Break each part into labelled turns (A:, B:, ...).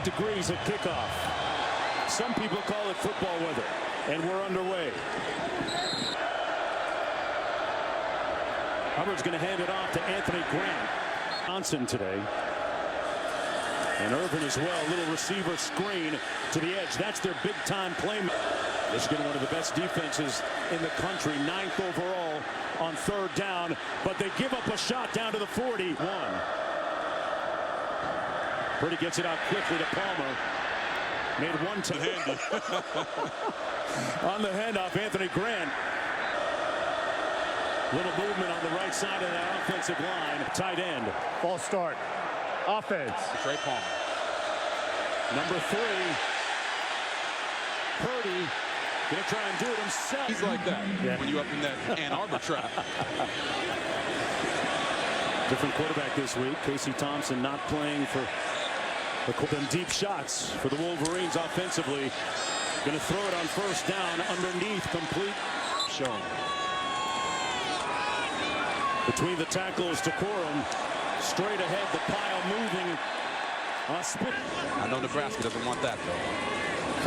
A: 88 degrees at kickoff. Some people call it football weather, and we're underway. Hubbard's going to hand it off to Anthony Grant. Johnson today. And Irvin as well. Little receiver screen to the edge. That's their big-time play. Michigan, one of the best defenses in the country, 9th overall on 3rd down, but they give up a shot down to the 41. Purdy gets it out quickly to Palmer. Made one to handy. On the handoff, Anthony Grant. Little movement on the right side of that offensive line. Tight end.
B: Ball start. Offense.
C: Trey Palmer.
A: Number 3. Purdy gonna try and do it himself.
C: He's like that when you up in that Ann Arbor trap.
A: Different quarterback this week. Casey Thompson not playing for them deep shots for the Wolverines offensively. Gonna throw it on 1st down underneath, complete.
C: Shown.
A: Between the tackles to Corum. Straight ahead, the pile moving.
C: I know Nebraska doesn't want that though.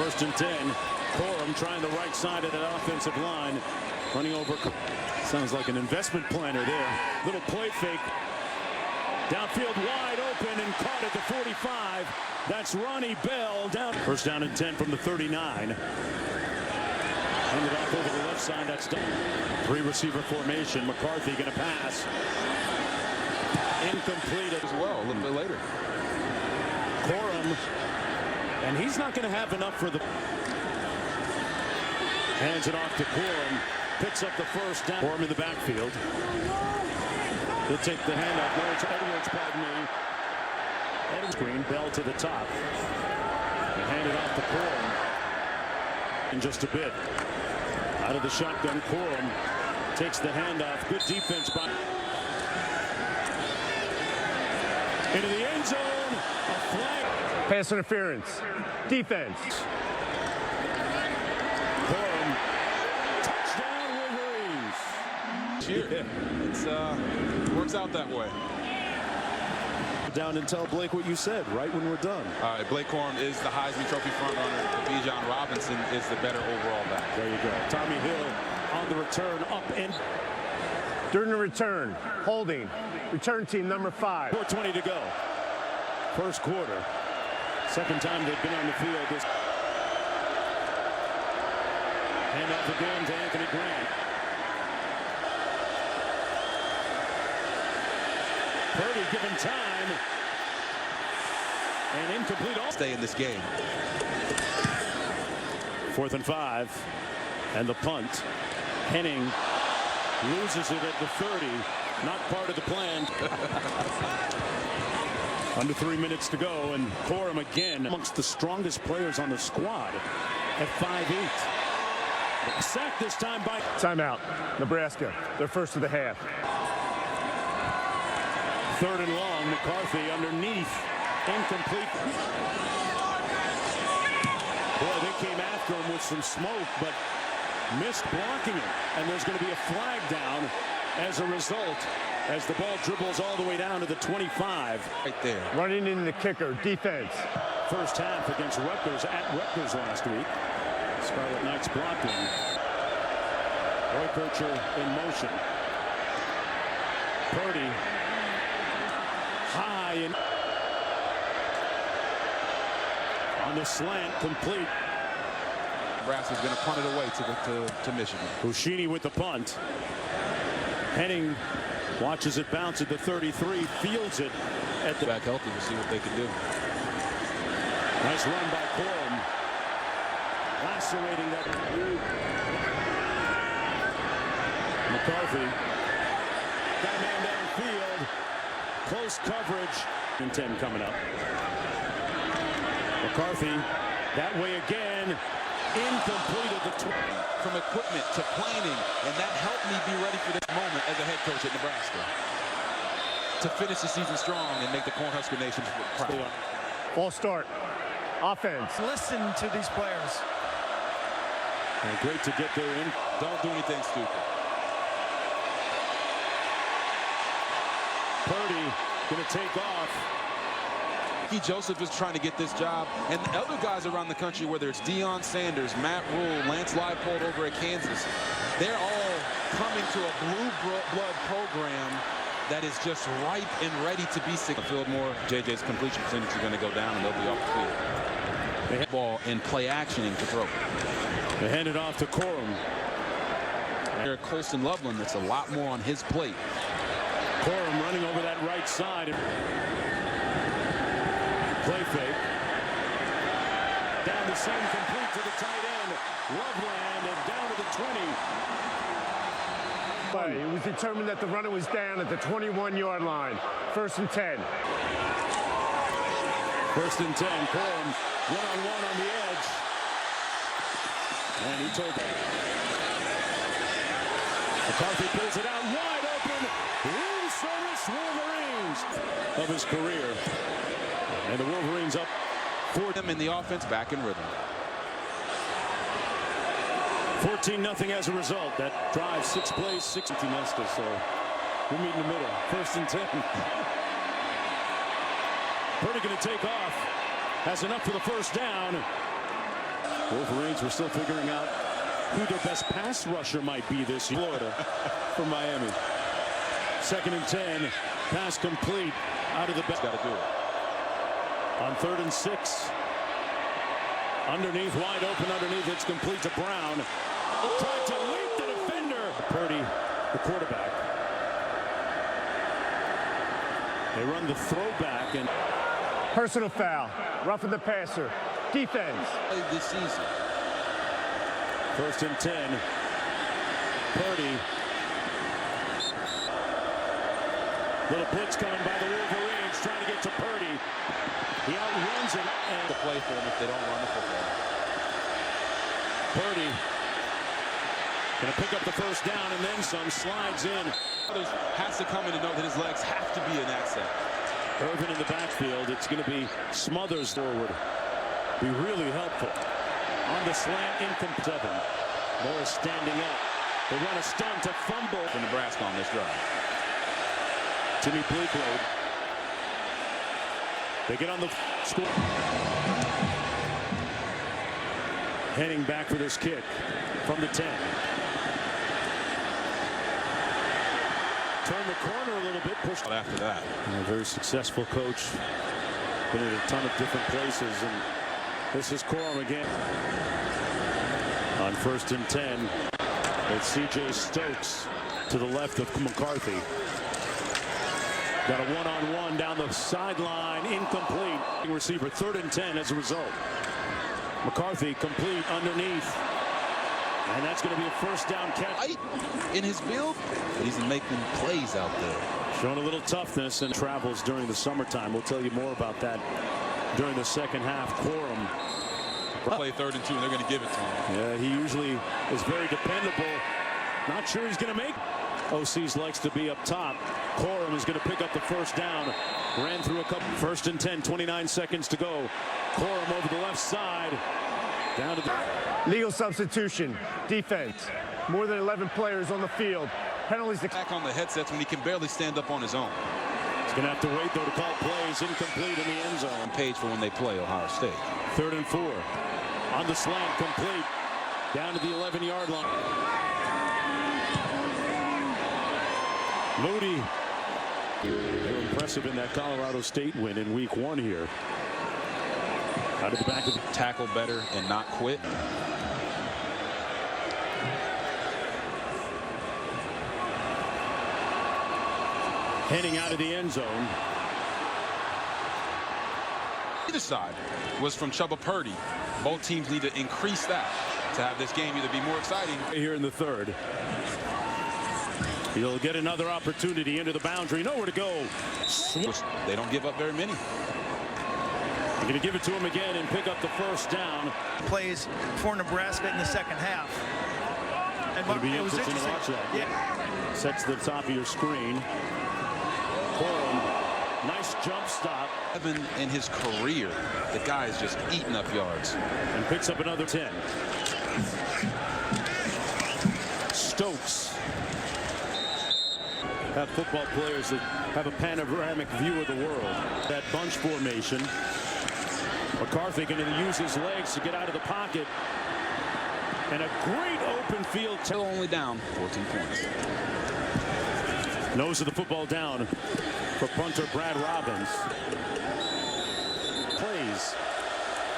A: 1st and 10. Corum trying the right side of that offensive line. Running over. Sounds like an investment planner there. Little play fake. Downfield wide open and caught at the 45. That's Ronnie Bell down. 1st down and 10 from the 39. Handed off over the left side. That's done. 3 receiver formation. McCarthy going to pass. Incomplete
C: As well a little bit later.
A: Corum. And he's not going to have enough for the. Hands it off to Corum. Picks up the 1st down. Corum in the backfield. He'll take the handoff. No, it's Edwards, pardon me. Edwards screen. Bell to the top. And hand it off to Corum. In just a bit. Out of the shotgun, Corum takes the handoff. Good defense by. Into the end zone. A flag.
B: Pass interference. Defense.
A: Corum. Touchdown Wolverines.
C: Cheer. It's works out that way.
A: Down and tell Blake what you said right when we're done.
C: All right, Blake Corum is the Heisman Trophy frontrunner. Bijan Robinson is the better overall back.
A: There you go. Tommy Hill on the return up and
B: During the return, holding. Return team number 5.
A: 4:20 to go. 1st quarter. 2nd time they've been on the field. This hand off again to Anthony Grant. Purdy given time. And incomplete.
C: Stay in this game.
A: 4th and 5. And the punt. Henning loses it at the 30. Not part of the plan. Under 3 minutes to go, and Corum again amongst the strongest players on the squad at 5'8". Sacked this time by.
B: Timeout. Nebraska. Their 1st of the half.
A: 3rd and long. McCarthy underneath. Incomplete. Boy, they came after him with some smoke, but missed blocking it. And there's going to be a flag down as a result, as the ball dribbles all the way down to the 25.
C: Right there.
B: Running in the kicker. Defense.
A: 1st half against Rutgers at Rutgers last week. Scarlet Knights blocking. Roy Kircher in motion. Purdy. High and on the slant, complete.
C: Nebraska's going to punt it away to Michigan.
A: Buschini with the punt. Henning watches it bounce at the 33, fields it at the
C: back healthy to see what they can do.
A: Nice run by Corum. Lacerating that. McCarthy. Got a man downfield. Close coverage. And 10 coming up. McCarthy that way again. Incomplete at the 20.
C: From equipment to planning, and that helped me be ready for this moment as a head coach at Nebraska. To finish the season strong and make the Cornhusker Nation proud.
B: Ball start. Offense.
D: Listen to these players.
A: And great to get there in.
C: Don't do anything stupid.
A: Purdy going to take off.
C: Ricky Joseph is trying to get this job, and the other guys around the country, whether it's Deion Sanders, Matt Rule, Lance Leipold over at Kansas, they're all coming to a blue blood program that is just ripe and ready to be sick. Fieldmore, JJ's completion percentage is going to go down, and they'll be off the field. They have ball in play actioning to throw.
A: They hand it off to Corum.
C: Here, Colston Loveland, that's a lot more on his plate.
A: Corum running over that right side. Play fake. Down the seam, complete to the tight end. Loveland and down to the 20.
B: It was determined that the runner was down at the 21-yard line. 1st and 10.
A: 1st and 10. Corum one-on-one on the edge. And he told them. McCarthy pulls it out wide open. Room service Wolverines of his career. And the Wolverines up
C: for them in the offense, back in rhythm.
A: 14-0 as a result. That drive, 6 plays, 6 empty nesters. So we'll meet in the middle. 1st and 10. Purdy going to take off. Has enough for the 1st down. Wolverines were still figuring out who their best pass rusher might be this year. Florida from Miami. 2nd and 10. Pass complete out of the back.
C: Got to do it.
A: On 3rd and 6. Underneath, wide open underneath. It's complete to Brown. Tried to leap the defender. Purdy, the quarterback. They run the throwback and
B: Personal foul. Roughing the passer. Defense.
C: This season.
A: 1st and 10. Purdy. Little blitz coming by the Wolverines, trying to get to Purdy. He outruns it and
C: the play for them if they don't run the football.
A: Purdy going to pick up the 1st down and then some. Slides in.
C: Others has to come in and know that his legs have to be an asset.
A: Irvin in the backfield. It's going to be Smothers forward. Be really helpful. On the slant, incomplete. 7. Morris standing up. They run a stunt to fumble
C: For Nebraska on this drive.
A: Timmy Bleaklade. They get on the score. Heading back for this kick from the 10. Turn the corner a little bit, pushed
C: After that.
A: And a very successful coach. Been in a ton of different places, and this is Corum again. On 1st and 10, it's C.J. Stokes to the left of McCarthy. Got a one-on-one down the sideline, incomplete. Receiver 3rd and 10 as a result. McCarthy complete underneath. And that's going to be a 1st down catch.
C: In his build, but he's making plays out there.
A: Showing a little toughness and travels during the summertime. We'll tell you more about that during the 2nd half. Corum.
C: Play 3rd and 2, and they're going to give it to him.
A: Yeah, he usually is very dependable. Not sure he's going to make. OC's likes to be up top. Corum is going to pick up the 1st down. Ran through a couple. 1st and 10, 29 seconds to go. Corum over the left side. Down to the
B: Legal substitution. Defense. More than 11 players on the field. Penalties.
C: Back on the headsets when he can barely stand up on his own.
A: He's going to have to wait, though, to call plays. Incomplete in the end zone.
C: Page for when they play Ohio State.
A: 3rd and 4. On the slant, complete. Down to the 11-yard line. Moody. They were impressive in that Colorado State win in week 1 here. Out of the back of the
C: Tackle better and not quit.
A: heading out of the end zone.
C: Either side was from Chubba Purdy. Both teams need to increase that to have this game either be more exciting.
A: Here in the third. He'll get another opportunity into the boundary. Nowhere to go.
C: They don't give up very many.
A: They're going to give it to him again and pick up the first down.
D: Plays for Nebraska in the second half. And
A: It'll be
D: it was
A: interesting to watch that.
D: Yeah.
A: Sets the top of your screen. Corum, nice jump stop.
C: Even in his career, the guy is just eating up yards.
A: And picks up another 10. Stokes. have football players that have a panoramic view of the world. That bunch formation. McCarthy going to use his legs to get out of the pocket. And a great open field.
C: Still only down 14 points.
A: Nose of the football down for punter Brad Robbins. Plays.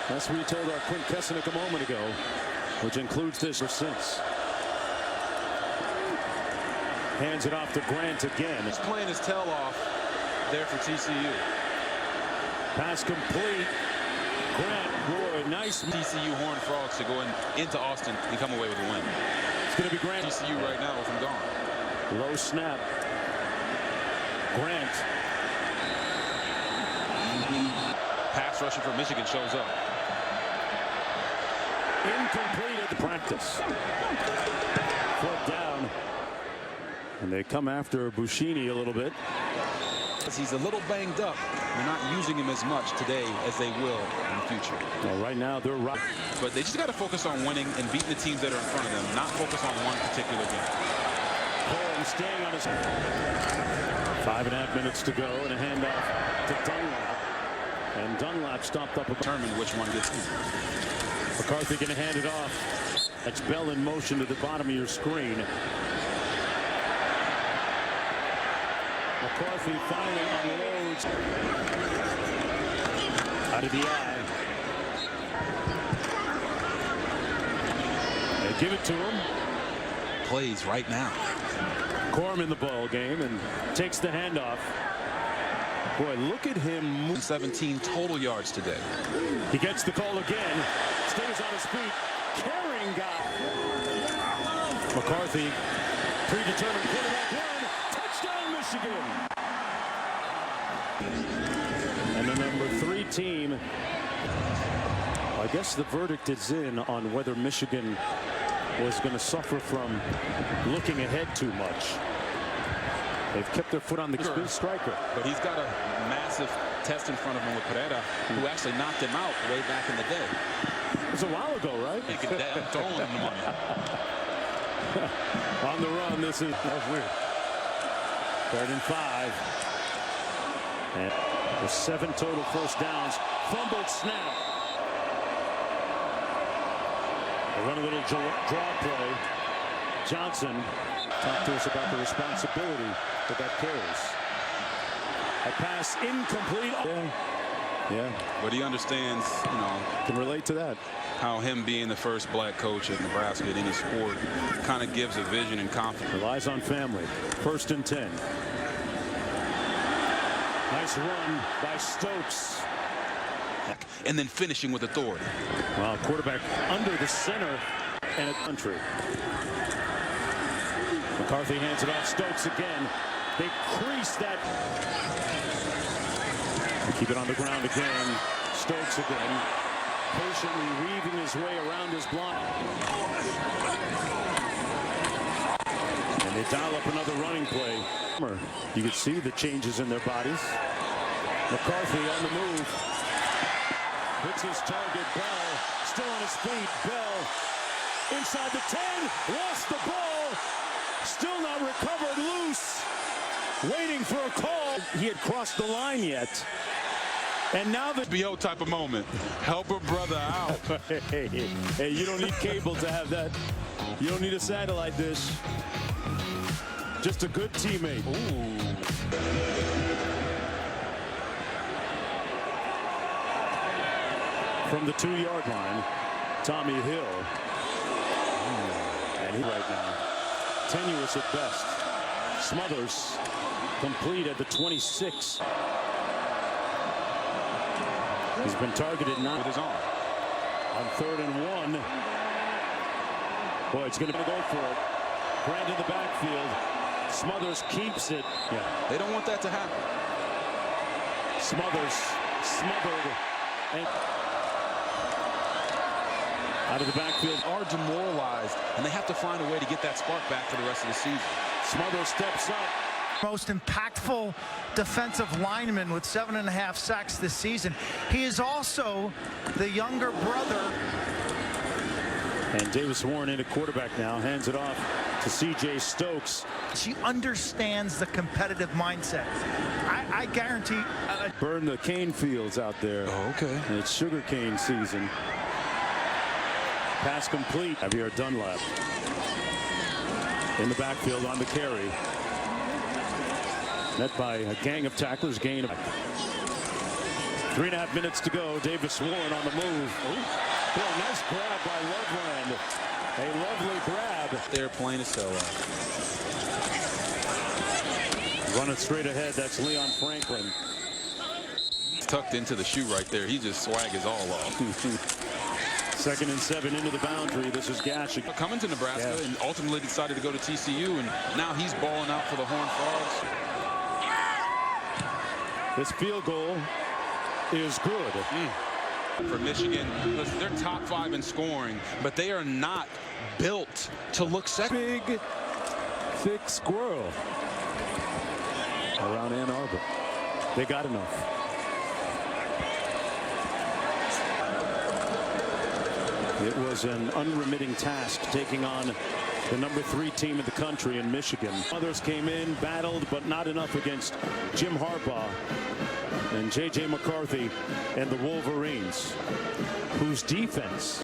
A: That's what we told our Quint Kesenick a moment ago, which includes this or since. Hands it off to Grant again.
C: He's playing his tail off there for TCU.
A: Pass complete. Grant, boy, nice.
C: TCU Horned Frogs to go into Austin and come away with a win.
A: It's going to be Grant.
C: TCU right now with him gone.
A: Low snap. Grant.
C: Pass rusher for Michigan shows up.
A: Incomplete at the practice. Foot down. And they come after Buschini a little bit.
C: He's a little banged up. They're not using him as much today as they will in the future.
A: Well, right now they're right.
C: But they just got to focus on winning and beating the teams that are in front of them, not focus on one particular game.
A: Corum staying on his 5.5 minutes to go and a handoff to Dunlap. And Dunlap stopped up.
C: Determine which one gets in.
A: McCarthy going to hand it off. That's Bell in motion to the bottom of your screen. McCarthy finally unloads out of the eye. They give it to him.
C: Plays right now.
A: Corum in the ball game and takes the handoff. Boy, look at him.
C: 17 total yards today.
A: He gets the call again. Stays on his feet. Carrying guy. McCarthy, predetermined quarterback run. Touchdown, Michigan. And the number 3 team. I guess the verdict is in on whether Michigan was going to suffer from looking ahead too much. They've kept their foot on the striker.
C: But he's got a massive test in front of him with Pereira, who actually knocked him out way back in the day.
A: It was a while ago, right?
C: He could throwing him the money.
A: On the run, that was weird. 3rd and 5. And with 7 total first downs. Fumbled snap. They run a little draw play. Johnson talked to us about the responsibility that carries. A pass incomplete. Yeah.
C: But he understands,
A: can relate to that.
C: How him being the first black coach at Nebraska in any sport kind of gives a vision and confidence.
A: Relies on family. 1st and 10. Nice run by Stokes.
C: And then finishing with authority.
A: Well, quarterback under the center and a country. McCarthy hands it off. Stokes again. They crease that. Keep it on the ground again. Stokes again. Patiently weaving his way around his block. And they dial up another running play. You could see the changes in their bodies. McCarthy on the move. Hits his target. Bell still on his feet. Bell inside the 10. Lost the ball. Still not recovered. Loose. Waiting for a call. He had crossed the line yet. And now the
C: BO type of moment. Help a brother out.
A: Hey, you don't need cable to have that. You don't need a satellite dish. Just a good teammate.
C: Ooh.
A: From the 2-yard line, Tommy Hill. And he right now, tenuous at best. Smothers complete at the 26. He's been targeted now
C: With his arm.
A: on 3rd and 1. Boy, it's going to go for it. Grant in the backfield. Smothers keeps it. Yeah.
C: They don't want that to happen.
A: Smothers smothered and out of the backfield.
C: Are demoralized, and they have to find a way to get that spark back for the rest of the season.
A: Smothers steps up.
D: Most impactful defensive lineman with 7.5 sacks this season. He is also the younger brother.
A: And Davis Warren in at quarterback now. Hands it off to C.J. Stokes.
D: She understands the competitive mindset. I guarantee.
A: Burn the cane fields out there.
C: Oh, okay.
A: And it's sugarcane season. Pass complete. Javier Dunlap in the backfield on the carry. Met by a gang of tacklers. Gain of 3.5 minutes to go. Davis Warren on the move. Boy, nice grab by Loveland. A lovely grab.
C: They're plain as hell.
A: Running straight ahead. That's Leon Franklin.
C: It's tucked into the shoe right there. He just swag is all off.
A: 2nd and 7 into the boundary. This is Gash.
C: Coming to Nebraska and ultimately decided to go to TCU, and now he's balling out for the Horned Frogs.
A: This field goal is good.
C: For Michigan, listen, they're top 5 in scoring, but they are not built to look second.
A: Big, thick squirrel around Ann Arbor. They got enough. It was an unremitting task taking on the number 3 team in the country in Michigan. Others came in, battled, but not enough against Jim Harbaugh and J.J. McCarthy and the Wolverines, whose defense